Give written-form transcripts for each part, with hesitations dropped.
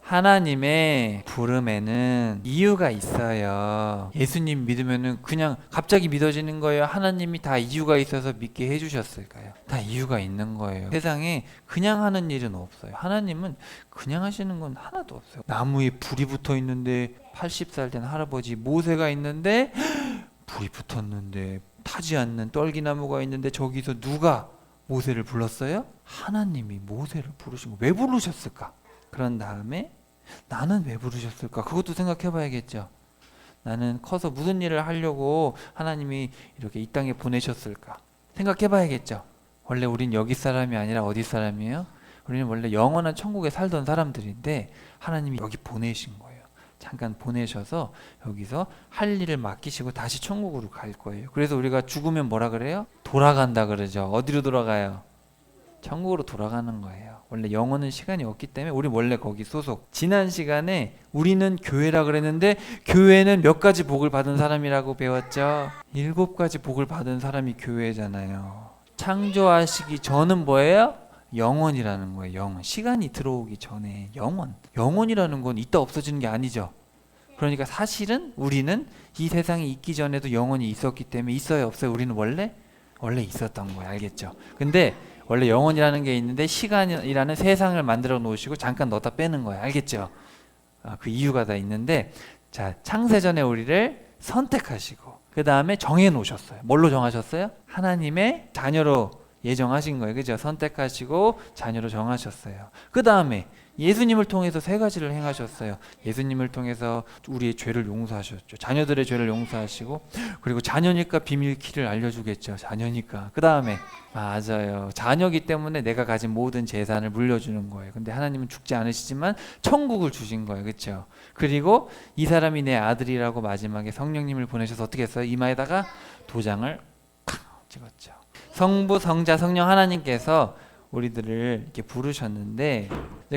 하나님의 부름에는 이유가 있어요. 예수님 믿으면은 그냥 갑자기 믿어지는 거예요? 하나님이 다 이유가 있어서 믿게 해주셨을까요? 다 이유가 있는 거예요. 세상에 그냥 하는 일은 없어요. 하나님은 그냥 하시는 건 하나도 없어요. 나무에 불이 붙어 있는데 80살 된 할아버지 모세가 있는데 불이 붙었는데 타지 않는 떨기나무가 있는데 저기서 누가 모세를 불렀어요? 하나님이 모세를 부르신 거. 왜 부르셨을까? 그런 다음에 나는 왜 부르셨을까? 그것도 생각해 봐야겠죠. 나는 커서 무슨 일을 하려고 하나님이 이렇게 이 땅에 보내셨을까? 생각해 봐야겠죠. 원래 우린 여기 사람이 아니라 어디 사람이에요? 우리는 원래 영원한 천국에 살던 사람들인데 하나님이 여기 보내신 거예요. 잠깐 보내셔서 여기서 할 일을 맡기시고 다시 천국으로 갈 거예요. 그래서 우리가 죽으면 뭐라 그래요? 돌아간다 그러죠. 어디로 돌아가요? 천국으로 돌아가는 거예요. 원래 영혼은 시간이 없기 때문에 우리 원래 거기 소속. 지난 시간에 우리는 교회라 그랬는데 교회는 몇 가지 복을 받은 사람이라고 배웠죠? 7가지 복을 받은 사람이 교회잖아요. 창조하시기 전은 뭐예요? 영원이라는 거예요. 영원. 시간이 들어오기 전에 영원. 영원이라는 건 이따 없어지는 게 아니죠. 그러니까 사실은 우리는 이 세상이 있기 전에도 영원이 있었기 때문에 있어요 없어요? 우리는 원래 있었던 거예요. 알겠죠? 근데 원래 영혼이라는 게 있는데 시간이라는 세상을 만들어 놓으시고 잠깐 넣었다 빼는 거예요. 알겠죠? 그 이유가 다 있는데, 자, 창세전에 우리를 선택하시고 그 다음에 정해 놓으셨어요. 뭘로 정하셨어요? 하나님의 자녀로 예정하신 거예요. 그죠? 선택하시고 자녀로 정하셨어요. 그 다음에 예수님을 통해서 3가지를 행하셨어요. 예수님을 통해서 우리의 죄를 용서하셨죠. 자녀들의 죄를 용서하시고, 그리고 자녀니까 비밀키를 알려주겠죠. 자녀니까. 그 다음에 맞아요. 자녀기 때문에 내가 가진 모든 재산을 물려주는 거예요. 근데 하나님은 죽지 않으시지만 천국을 주신 거예요. 그렇죠? 그리고 이 사람이 내 아들이라고 마지막에 성령님을 보내셔서 어떻게 했어요? 이마에다가 도장을 찍었죠. 성부, 성자, 성령 하나님께서 우리들을 이렇게 부르셨는데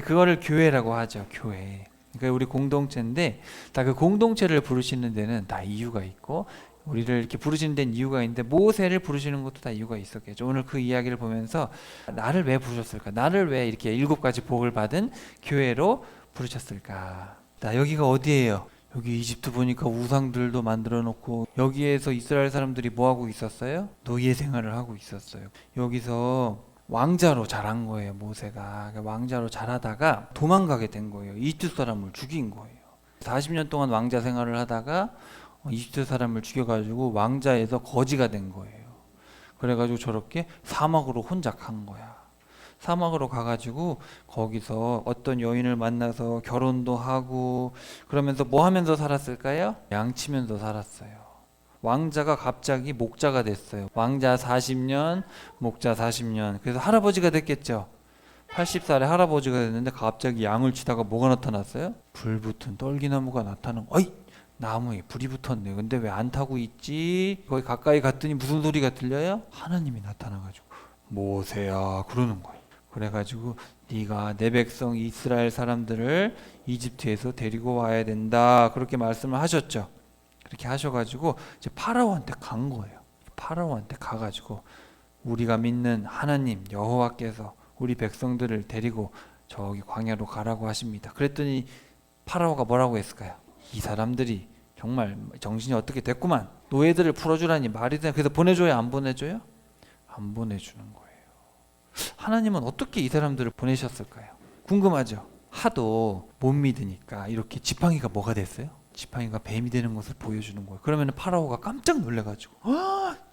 그거를 교회라고 하죠. 교회. 그러니까 우리 공동체인데 다 그 공동체를 부르시는 데는 다 이유가 있고 우리를 이렇게 부르시는 데는 이유가 있는데 모세를 부르시는 것도 다 이유가 있었겠죠. 오늘 그 이야기를 보면서 나를 왜 부르셨을까? 나를 왜 이렇게 7가지 복을 받은 교회로 부르셨을까? 나 여기가 어디예요? 여기 이집트 보니까 우상들도 만들어 놓고 여기에서 이스라엘 사람들이 뭐 하고 있었어요? 노예 생활을 하고 있었어요. 여기서 왕자로 자란 거예요. 모세가 왕자로 자라다가 도망가게 된 거예요. 이집트 사람을 죽인 거예요. 40년 동안 왕자 생활을 하다가 이집트 사람을 죽여가지고 왕자에서 거지가 된 거예요. 그래가지고 저렇게 사막으로 혼자 간 거야. 사막으로 가가지고 거기서 어떤 여인을 만나서 결혼도 하고 그러면서 뭐 하면서 살았을까요? 양치면서 살았어요. 왕자가 갑자기 목자가 됐어요. 왕자 40년, 목자 40년. 그래서 할아버지가 됐겠죠. 80살에 할아버지가 됐는데 갑자기 양을 치다가 뭐가 나타났어요? 불 붙은 떨기나무가 나타난 거. 어이! 나무에 불이 붙었네. 근데 왜 안 타고 있지? 거기 가까이 갔더니 무슨 소리가 들려요? 하나님이 나타나가지고 모세야 그러는 거예요. 그래가지고 네가 내 백성 이스라엘 사람들을 이집트에서 데리고 와야 된다. 그렇게 말씀을 하셨죠. 그렇게 하셔가지고 이제 파라오한테 간 거예요. 파라오한테 가가지고 우리가 믿는 하나님 여호와께서 우리 백성들을 데리고 저기 광야로 가라고 하십니다. 그랬더니 파라오가 뭐라고 했을까요? 이 사람들이 정말 정신이 어떻게 됐구만. 노예들을 풀어주라니 말이 되나. 그래서 보내줘요? 안 보내줘요? 안 보내주는 거예요. 하나님은 어떻게 이 사람들을 보내셨을까요? 궁금하죠? 하도 못 믿으니까 이렇게 지팡이가 뭐가 됐어요? 지팡이가 뱀이 되는 것을 보여주는 거예요. 그러면 파라오가 깜짝 놀래가지고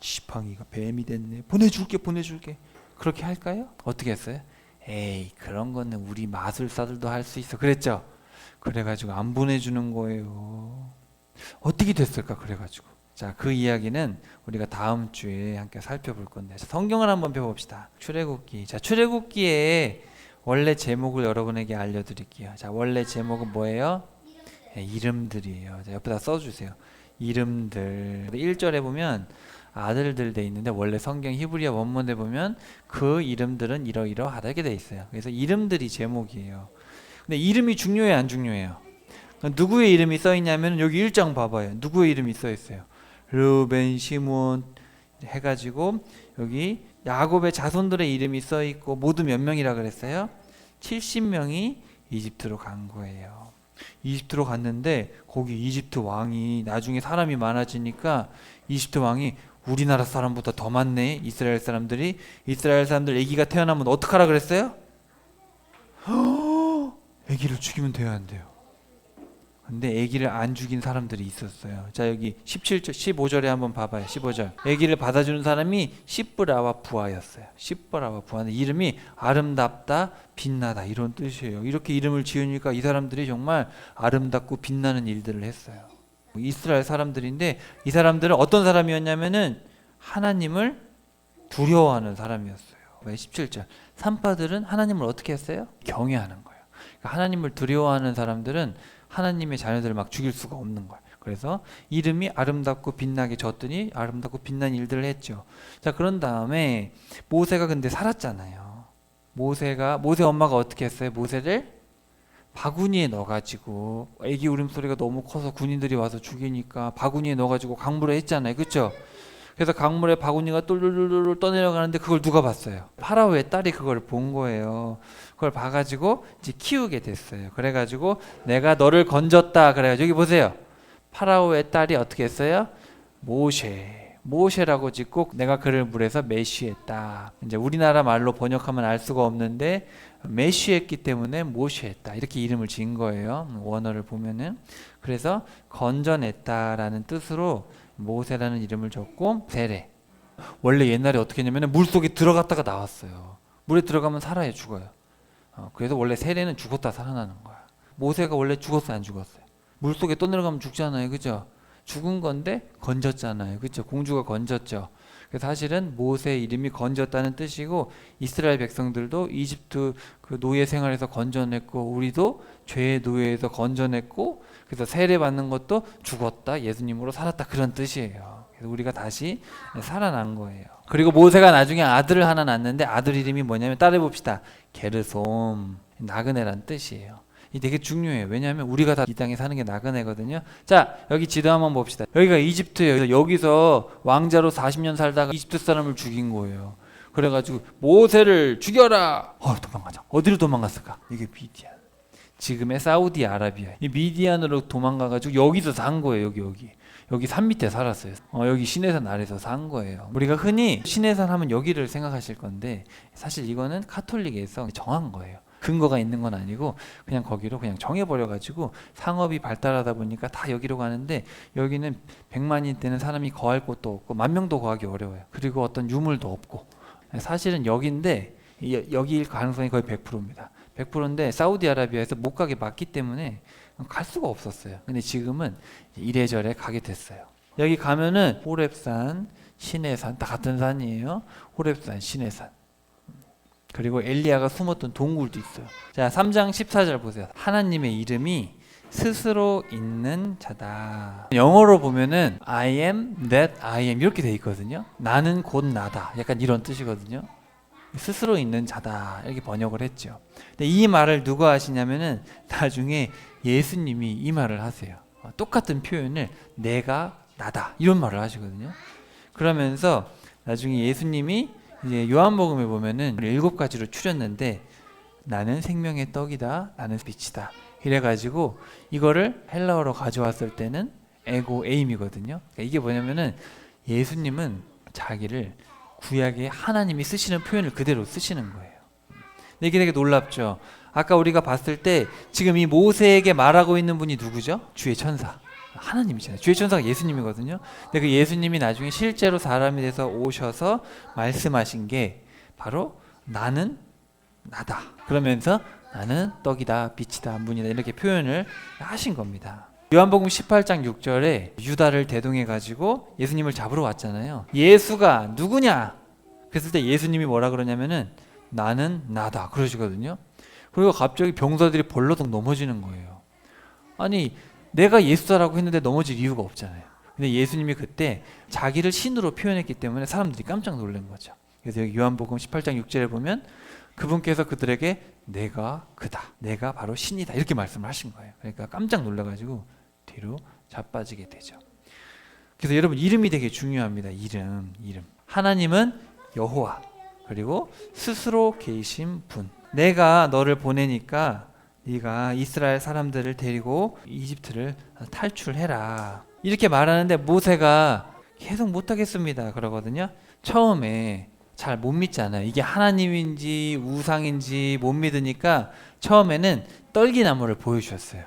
지팡이가 뱀이 됐네. 보내줄게. 그렇게 할까요? 어떻게 했어요? 에이 그런 거는 우리 마술사들도 할 수 있어. 그랬죠? 그래가지고 안 보내주는 거예요. 어떻게 됐을까? 그래가지고 자, 그 이야기는 우리가 다음 주에 함께 살펴볼 건데 성경을 한번 펴봅시다. 출애굽기. 자, 출애굽기의 원래 제목을 여러분에게 알려드릴게요. 자, 원래 제목은 뭐예요? 네, 이름들이에요. 자, 옆에다 써주세요. 이름들. 1절에 보면 아들들 돼 있는데 원래 성경 히브리어 원문에 보면 그 이름들은 이러이러하다 이렇게 돼 있어요. 그래서 이름들이 제목이에요. 근데 이름이 중요해요, 안 중요해요? 누구의 이름이 써 있냐면 여기 1장 봐봐요. 누구의 이름이 써 있어요? 르벤, 시몬 해가지고 여기 야곱의 자손들의 이름이 써 있고 모두 몇 명이라 그랬어요? 70명이 이집트로 간 거예요. 이집트로 갔는데 거기 이집트 왕이 나중에 사람이 많아지니까 이집트 왕이 우리나라 사람보다 더 많네. 이스라엘 사람들 아기가 태어나면 어떡하라 그랬어요? 아기를 죽이면 돼야 한대요. 근데 아기를 안 죽인 사람들이 있었어요. 자, 여기 17절, 15절에 한번 봐봐요. 15절. 아기를 받아주는 사람이 시브라와 부하였어요. 시브라와 부하는 이름이 아름답다, 빛나다 이런 뜻이에요. 이렇게 이름을 지으니까 이 사람들이 정말 아름답고 빛나는 일들을 했어요. 이스라엘 사람들인데 이 사람들은 어떤 사람이었냐면은 하나님을 두려워하는 사람이었어요. 17절. 산파들은 하나님을 어떻게 했어요? 경외하는 거예요. 그러니까 하나님을 두려워하는 사람들은 하나님의 자녀들을 막 죽일 수가 없는 거예요. 그래서 이름이 아름답고 빛나게 졌더니 아름답고 빛난 일들을 했죠. 자, 그런 다음에 모세가 근데 살았잖아요. 모세 엄마가 어떻게 했어요? 모세를 바구니에 넣어가지고 애기 울음소리가 너무 커서 군인들이 와서 죽이니까 바구니에 넣어가지고 강물에 했잖아요. 그렇죠? 그래서 강물에 바구니가 똘똘똘 떠내려가는데 그걸 누가 봤어요? 파라오의 딸이 그걸 본 거예요. 그걸 봐가지고 이제 키우게 됐어요. 그래가지고 내가 너를 건졌다. 그래가지고 여기 보세요. 파라오의 딸이 어떻게 했어요? 모세라고 짓고 내가 그를 물에서 메시했다. 이제 우리나라 말로 번역하면 알 수가 없는데 메시했기 때문에 모시했다. 이렇게 이름을 지은 거예요. 원어를 보면은. 그래서 건져냈다라는 뜻으로 모세라는 이름을 줬고 세례. 원래 옛날에 어떻게 했냐면 물속에 들어갔다가 나왔어요. 물에 들어가면 살아요, 죽어요. 그래서 원래 세례는 죽었다 살아나는 거야. 모세가 원래 죽었어요, 안 죽었어요? 물속에 떠내려가면 죽잖아요, 그죠? 죽은 건데 건졌잖아요, 그죠? 공주가 건졌죠. 그래서 사실은 모세의 이름이 건졌다는 뜻이고 이스라엘 백성들도 이집트 그 노예 생활에서 건져냈고 우리도 죄의 노예에서 건져냈고 그래서 세례 받는 것도 죽었다 예수님으로 살았다 그런 뜻이에요. 그래서 우리가 다시 살아난 거예요. 그리고 모세가 나중에 아들을 하나 낳는데 아들 이름이 뭐냐면 따라해 봅시다. 게르솜, 나그네란 뜻이에요. 이 되게 중요해요. 왜냐하면 우리가 다 이 땅에 사는 게 나그네거든요. 자, 여기 지도 한번 봅시다. 여기가 이집트예요. 여기서 왕자로 40년 살다가 이집트 사람을 죽인 거예요. 그래가지고 모세를 죽여라. 도망가자. 어디로 도망갔을까? 이게 미디안. 지금의 사우디아라비아. 이 미디안으로 도망가가지고 여기서 산 거예요. 여기 산 밑에 살았어요. 여기 시내산 아래서 산 거예요. 우리가 흔히 시내산 하면 여기를 생각하실 건데 사실 이거는 카톨릭에서 정한 거예요. 근거가 있는 건 아니고 그냥 거기로 그냥 정해버려가지고 상업이 발달하다 보니까 다 여기로 가는데 여기는 100만이 되는 사람이 거할 곳도 없고 10,000명도 거하기 어려워요. 그리고 어떤 유물도 없고 사실은 여기인데 여기일 가능성이 거의 100%입니다. 100%인데 사우디아라비아에서 못 가게 막기 때문에 갈 수가 없었어요. 근데 지금은 이래저래 가게 됐어요. 여기 가면은 호렙산, 시내산 다 같은 산이에요. 호렙산, 시내산. 그리고 엘리야가 숨었던 동굴도 있어요. 자, 3장 14절 보세요. 하나님의 이름이 스스로 있는 자다. 영어로 보면은 I am that I am 이렇게 돼 있거든요. 나는 곧 나다. 약간 이런 뜻이거든요. 스스로 있는 자다. 이렇게 번역을 했죠. 근데 이 말을 누가 하시냐면은 나중에 예수님이 이 말을 하세요. 똑같은 표현을 내가 나다. 이런 말을 하시거든요. 그러면서 나중에 예수님이 이제 요한복음에 보면은 7가지로 추렸는데 나는 생명의 떡이다. 나는 빛이다. 이래가지고 이거를 헬라어로 가져왔을 때는 에고 에임이거든요. 그러니까 이게 뭐냐면은 예수님은 자기를 구약에 하나님이 쓰시는 표현을 그대로 쓰시는 거예요. 근데 이게 되게 놀랍죠. 아까 우리가 봤을 때 지금 이 모세에게 말하고 있는 분이 누구죠? 주의 천사. 하나님이잖아요. 주의 천사가 예수님이거든요. 근데 그 예수님이 나중에 실제로 사람이 돼서 오셔서 말씀하신 게 바로 나는 나다. 그러면서 나는 떡이다, 빛이다, 문이다 이렇게 표현을 하신 겁니다. 요한복음 18장 6절에 유다를 대동해 가지고 예수님을 잡으러 왔잖아요. 예수가 누구냐? 그랬을 때 예수님이 뭐라 그러냐면은 나는 나다 그러시거든요. 그리고 갑자기 병사들이 벌러덩 넘어지는 거예요. 아니 내가 예수다라고 했는데 넘어질 이유가 없잖아요. 근데 예수님이 그때 자기를 신으로 표현했기 때문에 사람들이 깜짝 놀란 거죠. 그래서 여기 요한복음 18장 6절에 보면 그분께서 그들에게 내가 그다. 내가 바로 신이다. 이렇게 말씀을 하신 거예요. 그러니까 깜짝 놀라가지고 뒤로 자빠지게 되죠. 그래서 여러분 이름이 되게 중요합니다. 이름. 하나님은 여호와 그리고 스스로 계신 분. 내가 너를 보내니까 네가 이스라엘 사람들을 데리고 이집트를 탈출해라. 이렇게 말하는데 모세가 계속 못하겠습니다 그러거든요. 처음에 잘 못 믿잖아요. 이게 하나님인지 우상인지 못 믿으니까 처음에는 떨기나무를 보여주셨어요.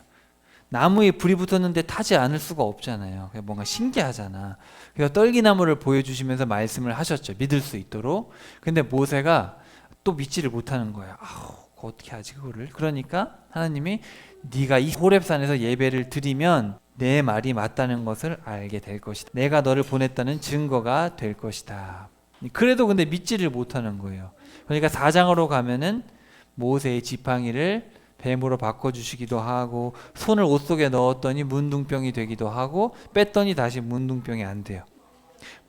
나무에 불이 붙었는데 타지 않을 수가 없잖아요. 뭔가 신기하잖아. 그래서 떨기나무를 보여주시면서 말씀을 하셨죠. 믿을 수 있도록. 근데 모세가 또 믿지를 못하는 거예요. 아우, 어떻게 하지 그거를? 그러니까 하나님이 네가 이 호렙산에서 예배를 드리면 내 말이 맞다는 것을 알게 될 것이다. 내가 너를 보냈다는 증거가 될 것이다. 그래도 근데 믿지를 못하는 거예요. 그러니까 4장으로 가면은 모세의 지팡이를 뱀으로 바꿔주시기도 하고 손을 옷 속에 넣었더니 문둥병이 되기도 하고 뺐더니 다시 문둥병이 안 돼요.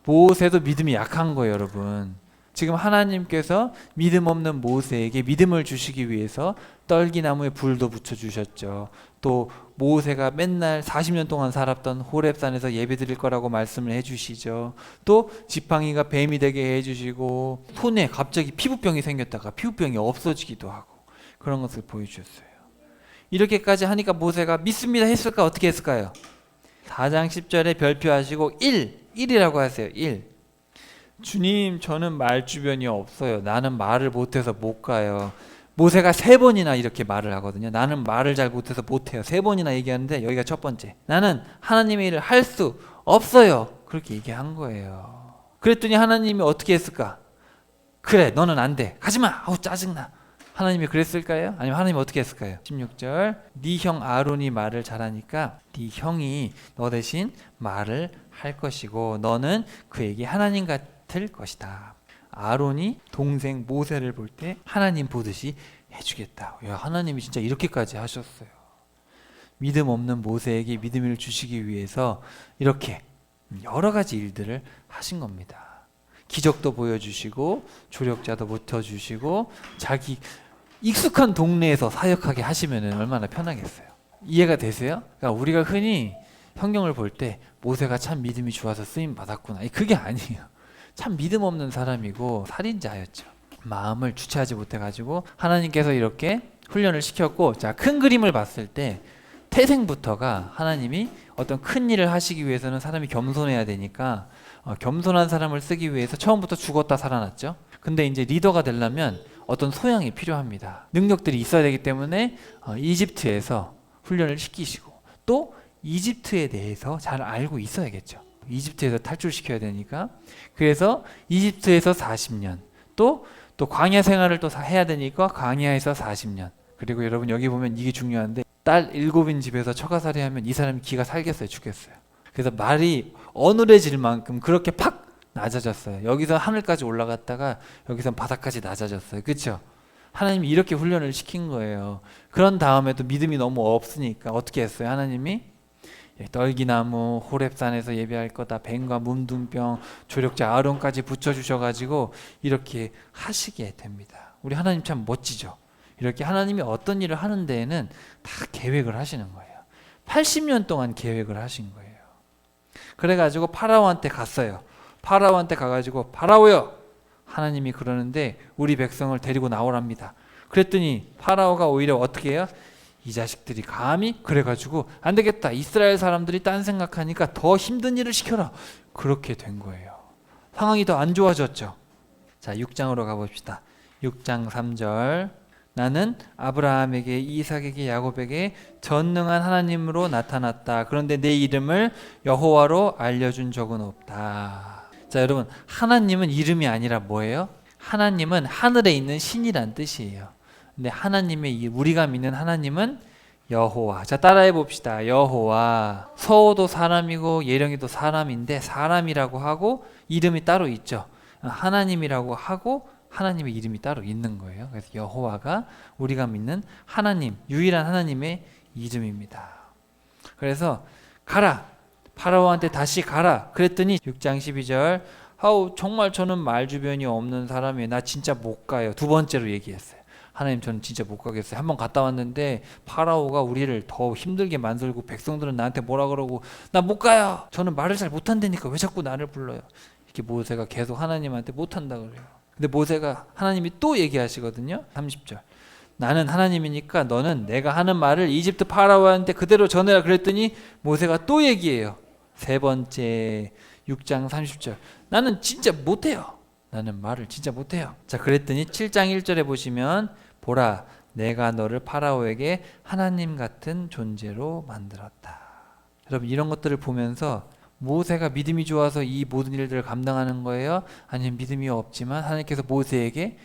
모세도 믿음이 약한 거예요 여러분. 지금 하나님께서 믿음 없는 모세에게 믿음을 주시기 위해서 떨기나무에 불도 붙여주셨죠. 또 모세가 맨날 40년 동안 살았던 호렙산에서 예배드릴 거라고 말씀을 해주시죠. 또 지팡이가 뱀이 되게 해주시고 손에 갑자기 피부병이 생겼다가 피부병이 없어지기도 하고 그런 것을 보여주셨어요. 이렇게까지 하니까 모세가 믿습니다 했을까? 어떻게 했을까요? 4장 10절에 별표하시고 1이라고 하세요. 1. 주님, 저는 말주변이 없어요. 나는 말을 못해서 못 가요. 모세가 3번이나 이렇게 말을 하거든요. 나는 말을 잘 못해서 못해요. 3번이나 얘기하는데 여기가 첫 번째. 나는 하나님의 일을 할 수 없어요. 그렇게 얘기한 거예요. 그랬더니 하나님이 어떻게 했을까? 그래, 너는 안 돼. 가지마. 아우 짜증나. 하나님이 그랬을까요? 아니면 하나님이 어떻게 했을까요? 16절 네 형 아론이 말을 잘하니까 네 형이 너 대신 말을 할 것이고 너는 그에게 하나님 같을 것이다. 아론이 동생 모세를 볼 때 하나님 보듯이 해주겠다. 야, 하나님이 진짜 이렇게까지 하셨어요. 믿음 없는 모세에게 믿음을 주시기 위해서 이렇게 여러 가지 일들을 하신 겁니다. 기적도 보여주시고 조력자도 붙여주시고 자기 익숙한 동네에서 사역하게 하시면 얼마나 편하겠어요. 이해가 되세요? 그러니까 우리가 흔히 성경을 볼 때 모세가 참 믿음이 좋아서 쓰임 받았구나. 그게 아니에요. 참 믿음 없는 사람이고 살인자였죠. 마음을 주체하지 못해가지고 하나님께서 이렇게 훈련을 시켰고, 자, 큰 그림을 봤을 때 태생부터가 하나님이 어떤 큰 일을 하시기 위해서는 사람이 겸손해야 되니까 겸손한 사람을 쓰기 위해서 처음부터 죽었다 살아났죠. 근데 이제 리더가 되려면 어떤 소양이 필요합니다. 능력들이 있어야 되기 때문에 이집트에서 훈련을 시키시고 또 이집트에 대해서 잘 알고 있어야겠죠. 이집트에서 탈출시켜야 되니까. 그래서 이집트에서 40년 또 광야 생활을 또 해야 되니까 광야에서 40년. 그리고 여러분 여기 보면 이게 중요한데 딸 7인 집에서 처가살이 하면 이 사람이 기가 살겠어요 죽겠어요. 그래서 말이 어눌해질 만큼 그렇게 팍 낮아졌어요. 여기서 하늘까지 올라갔다가 여기서 바닥까지 낮아졌어요. 그렇죠? 하나님이 이렇게 훈련을 시킨 거예요. 그런 다음에도 믿음이 너무 없으니까 어떻게 했어요? 하나님이 떨기나무 호렙산에서 예배할 거다 뱀과 문둥병 조력자 아론까지 붙여주셔가지고 이렇게 하시게 됩니다. 우리 하나님 참 멋지죠? 이렇게 하나님이 어떤 일을 하는 데에는 다 계획을 하시는 거예요. 80년 동안 계획을 하신 거예요. 그래가지고 파라오한테 갔어요. 파라오한테 가가지고 파라오요! 하나님이 그러는데 우리 백성을 데리고 나오랍니다. 그랬더니 파라오가 오히려 어떻게 해요? 이 자식들이 감히? 그래가지고 안 되겠다. 이스라엘 사람들이 딴 생각하니까 더 힘든 일을 시켜라. 그렇게 된 거예요. 상황이 더 안 좋아졌죠. 자, 6장으로 가봅시다. 6장 3절 나는 아브라함에게 이삭에게 야곱에게 전능한 하나님으로 나타났다. 그런데 내 이름을 여호와로 알려준 적은 없다. 자, 여러분 하나님은 이름이 아니라 뭐예요? 하나님은 하늘에 있는 신이란 뜻이에요. 근데 하나님의 우리가 믿는 하나님은 여호와. 자, 따라해 봅시다. 여호와. 서호도 사람이고 예령이도 사람인데 사람이라고 하고 이름이 따로 있죠. 하나님이라고 하고 하나님의 이름이 따로 있는 거예요. 그래서 여호와가 우리가 믿는 하나님, 유일한 하나님의 이름입니다. 그래서 가라. 파라오한테 다시 가라. 그랬더니 6장 12절 아우 정말 저는 말주변이 없는 사람이에요. 나 진짜 못 가요. 두 번째로 얘기했어요. 하나님 저는 진짜 못 가겠어요. 한번 갔다 왔는데 파라오가 우리를 더 힘들게 만들고 백성들은 나한테 뭐라 그러고 나 못 가요. 저는 말을 잘 못한다니까 왜 자꾸 나를 불러요. 이렇게 모세가 계속 하나님한테 못한다 그래요. 근데 모세가 하나님이 또 얘기하시거든요. 30절 나는 하나님이니까 너는 내가 하는 말을 이집트 파라오한테 그대로 전해라 그랬더니 모세가 또 얘기해요. 세 번째 6장 30절. 나는 진짜 못해요. 나는 말을 진짜 못해요. 자, 그랬더니 7장 1절에 보시면 보라 내가 너를 파라오에게 하나님 같은 존재로 만들었다. 여러분 이런 것들을 보면서 모세가 믿음이 좋아서 이 모든 일들을 감당하는 거예요? 아니면 믿음이 없지만 하나님께서 모세에게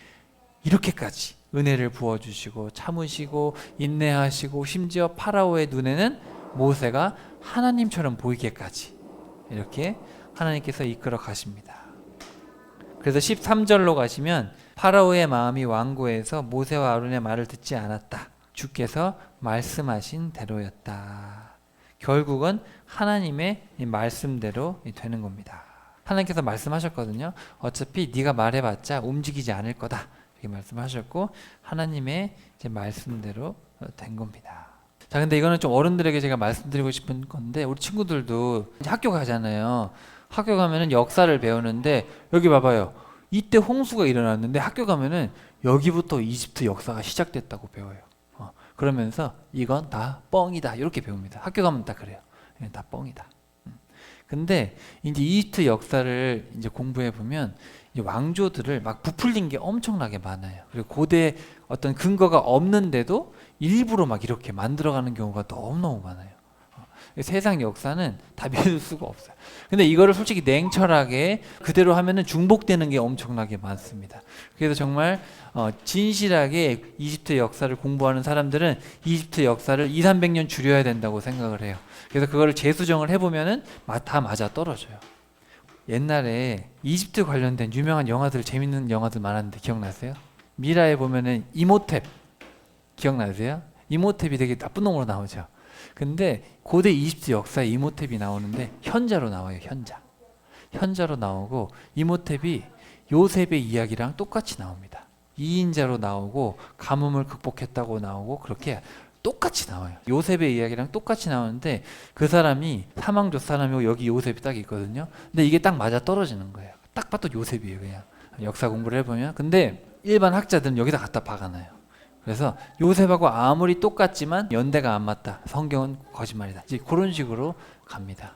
이렇게까지 은혜를 부어주시고 참으시고 인내하시고 심지어 파라오의 눈에는 모세가 하나님처럼 보이게까지 이렇게 하나님께서 이끌어 가십니다. 그래서 13절로 가시면 파라오의 마음이 완고해서 모세와 아론의 말을 듣지 않았다. 주께서 말씀하신 대로였다. 결국은 하나님의 말씀대로 되는 겁니다. 하나님께서 말씀하셨거든요. 어차피 네가 말해봤자 움직이지 않을 거다. 이렇게 말씀하셨고 하나님의 이제 말씀대로 된 겁니다. 자, 근데 이거는 좀 어른들에게 제가 말씀드리고 싶은 건데 우리 친구들도 이제 학교 가잖아요. 학교 가면은 역사를 배우는데 여기 봐봐요. 이때 홍수가 일어났는데 학교 가면은 여기부터 이집트 역사가 시작됐다고 배워요. 그러면서 이건 다 뻥이다 이렇게 배웁니다. 학교 가면 다 그래요. 다 뻥이다. 근데 이제 이집트 역사를 이제 공부해 보면 왕조들을 막 부풀린 게 엄청나게 많아요. 그리고 고대 어떤 근거가 없는데도 일부러 막 이렇게 만들어가는 경우가 너무너무 많아요. 세상 역사는 다 믿을 수가 없어요. 근데 이거를 솔직히 냉철하게 그대로 하면은 중복되는 게 엄청나게 많습니다. 그래서 정말 진실하게 이집트 역사를 공부하는 사람들은 이집트 역사를 200~300년 줄여야 된다고 생각을 해요. 그래서 그거를 재수정을 해보면은 다 맞아 떨어져요. 옛날에 이집트 관련된 유명한 영화들, 재밌는 영화들 많았는데 기억나세요? 미라에 보면은 이모탭 기억나세요? 이모탭이 되게 나쁜 놈으로 나오죠. 근데 고대 이집트 역사에 이모탭이 나오는데 현자로 나와요. 현자로 나오고 이모탭이 요셉의 이야기랑 똑같이 나옵니다. 2인자로 나오고 가뭄을 극복했다고 나오고 그렇게 똑같이 나와요. 요셉의 이야기랑 똑같이 나오는데 그 사람이 사망조 사람이고 여기 요셉이 딱 있거든요. 근데 이게 딱 맞아 떨어지는 거예요. 딱 봐도 요셉이에요. 그냥 역사 공부를 해보면. 근데 일반 학자들은 여기다 갖다 박아놔요. 그래서 요셉하고 아무리 똑같지만 연대가 안 맞다. 성경은 거짓말이다. 이제 그런 식으로 갑니다.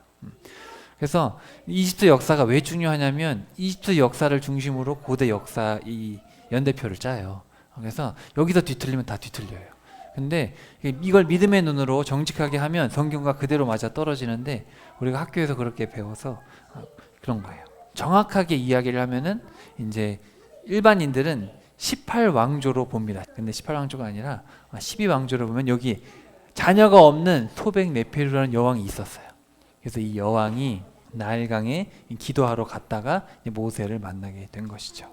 그래서 이집트 역사가 왜 중요하냐면 이집트 역사를 중심으로 고대 역사 이 연대표를 짜요. 그래서 여기서 뒤틀리면 다 뒤틀려요. 근데 이걸 믿음의 눈으로 정직하게 하면 성경과 그대로 맞아 떨어지는데 우리가 학교에서 그렇게 배워서 그런 거예요. 정확하게 이야기를 하면은 이제 일반인들은 18왕조로 봅니다. 근데 18왕조가 아니라 12왕조로 보면 여기 자녀가 없는 소백 네페루라는 여왕이 있었어요. 그래서 이 여왕이 나일강에 기도하러 갔다가 모세를 만나게 된 것이죠.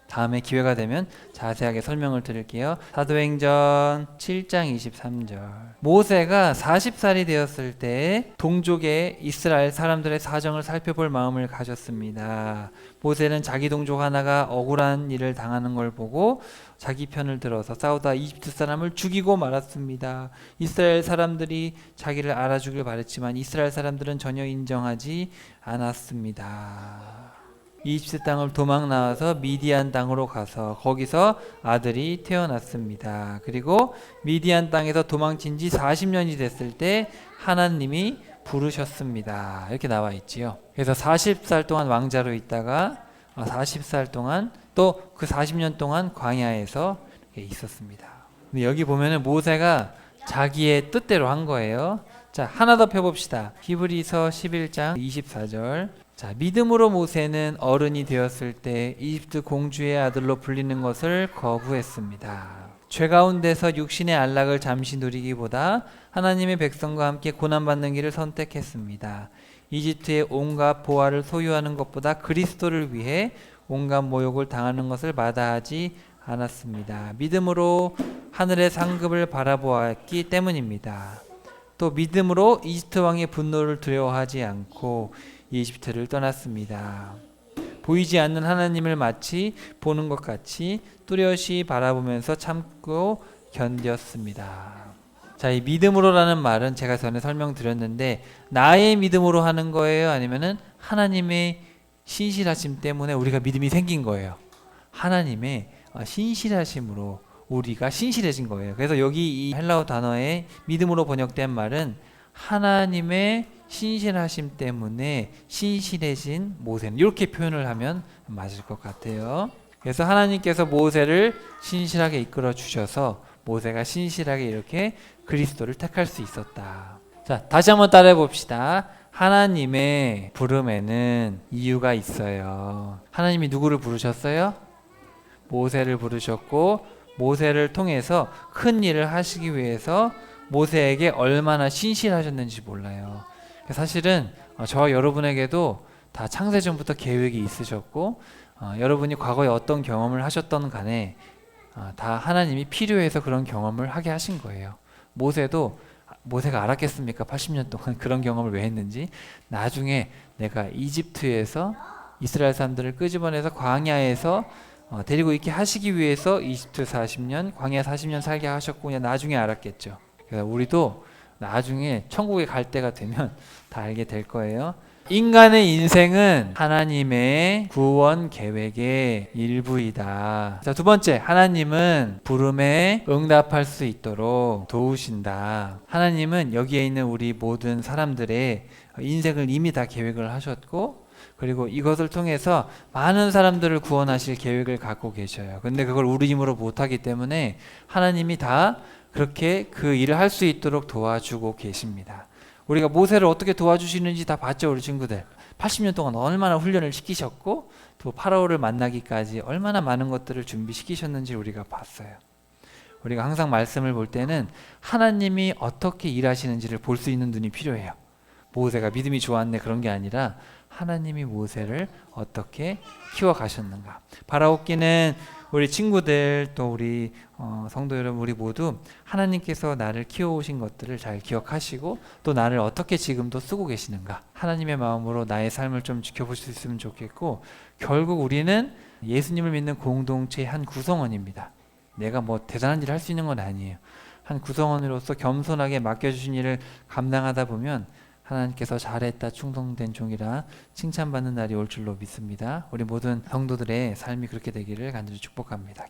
다음에 기회가 되면 자세하게 설명을 드릴게요. 사도행전 7장 23절. 모세가 40살이 되었을 때 동족의 이스라엘 사람들의 사정을 살펴볼 마음을 가졌습니다. 모세는 자기 동족 하나가 억울한 일을 당하는 걸 보고 자기 편을 들어서 싸우다 이집트 사람을 죽이고 말았습니다. 이스라엘 사람들이 자기를 알아주길 바랬지만 이스라엘 사람들은 전혀 인정하지 않았습니다. 이집트 땅을 도망 나와서 미디안 땅으로 가서 거기서 아들이 태어났습니다. 그리고 미디안 땅에서 도망친 지 40년이 됐을 때 하나님이 부르셨습니다. 이렇게 나와 있지요. 그래서 40살 동안 왕자로 있다가 40살 동안 또 그 40년 동안 광야에서 있었습니다. 근데 여기 보면은 모세가 자기의 뜻대로 한 거예요. 자, 하나 더 펴봅시다. 히브리서 11장 24절. 자, 믿음으로 모세는 어른이 되었을 때 이집트 공주의 아들로 불리는 것을 거부했습니다. 죄 가운데서 육신의 안락을 잠시 누리기보다 하나님의 백성과 함께 고난받는 길을 선택했습니다. 이집트의 온갖 보화를 소유하는 것보다 그리스도를 위해 온갖 모욕을 당하는 것을 마다하지 않았습니다. 믿음으로 하늘의 상급을 바라보았기 때문입니다. 또 믿음으로 이집트 왕의 분노를 두려워하지 않고 이집트를 떠났습니다. 보이지 않는 하나님을 마치 보는 것 같이 뚜렷이 바라보면서 참고 견뎠습니다. 자, 이 믿음으로라는 말은 제가 전에 설명드렸는데 나의 믿음으로 하는 거예요? 아니면은 하나님의 신실하심 때문에 우리가 믿음이 생긴 거예요? 하나님의 신실하심으로 우리가 신실해진 거예요. 그래서 여기 이 헬라어 단어에 믿음으로 번역된 말은 하나님의 신실하심 때문에 신실해진 모세는, 이렇게 표현을 하면 맞을 것 같아요. 그래서 하나님께서 모세를 신실하게 이끌어 주셔서 모세가 신실하게 이렇게 그리스도를 택할 수 있었다. 자, 다시 한번 따라해 봅시다. 하나님의 부름에는 이유가 있어요. 하나님이 누구를 부르셨어요? 모세를 부르셨고, 모세를 통해서 큰 일을 하시기 위해서 모세에게 얼마나 신실하셨는지 몰라요. 사실은 저와 여러분에게도 다 창세전부터 계획이 있으셨고, 여러분이 과거에 어떤 경험을 하셨던 간에 다 하나님이 필요해서 그런 경험을 하게 하신 거예요. 모세가 알았겠습니까? 80년 동안 그런 경험을 왜 했는지. 나중에 내가 이집트에서 이스라엘 사람들을 끄집어내서 광야에서 데리고 있게 하시기 위해서 이집트 40년, 광야 40년 살게 하셨고, 그냥 나중에 알았겠죠. 그래서 우리도 나중에 천국에 갈 때가 되면 다 알게 될 거예요. 인간의 인생은 하나님의 구원 계획의 일부이다. 자, 두 번째, 하나님은 부름에 응답할 수 있도록 도우신다. 하나님은 여기에 있는 우리 모든 사람들의 인생을 이미 다 계획을 하셨고, 그리고 이것을 통해서 많은 사람들을 구원하실 계획을 갖고 계셔요. 근데 그걸 우리 힘으로 못하기 때문에 하나님이 다 그렇게 그 일을 할 수 있도록 도와주고 계십니다. 우리가 모세를 어떻게 도와주시는지 다 봤죠, 우리 친구들. 80년 동안 얼마나 훈련을 시키셨고, 또 파라오를 만나기까지 얼마나 많은 것들을 준비시키셨는지 우리가 봤어요. 우리가 항상 말씀을 볼 때는 하나님이 어떻게 일하시는지를 볼 수 있는 눈이 필요해요. 모세가 믿음이 좋았네, 그런 게 아니라 하나님이 모세를 어떻게 키워가셨는가. 바라옵기는 우리 친구들, 또 우리 성도 여러분, 우리 모두 하나님께서 나를 키워오신 것들을 잘 기억하시고, 또 나를 어떻게 지금도 쓰고 계시는가, 하나님의 마음으로 나의 삶을 좀 지켜볼 수 있으면 좋겠고, 결국 우리는 예수님을 믿는 공동체의 한 구성원입니다. 내가 뭐 대단한 일을 할 수 있는 건 아니에요. 한 구성원으로서 겸손하게 맡겨주신 일을 감당하다 보면 하나님께서 잘했다, 충성된 종이라 칭찬받는 날이 올 줄로 믿습니다. 우리 모든 성도들의 삶이 그렇게 되기를 간절히 축복합니다.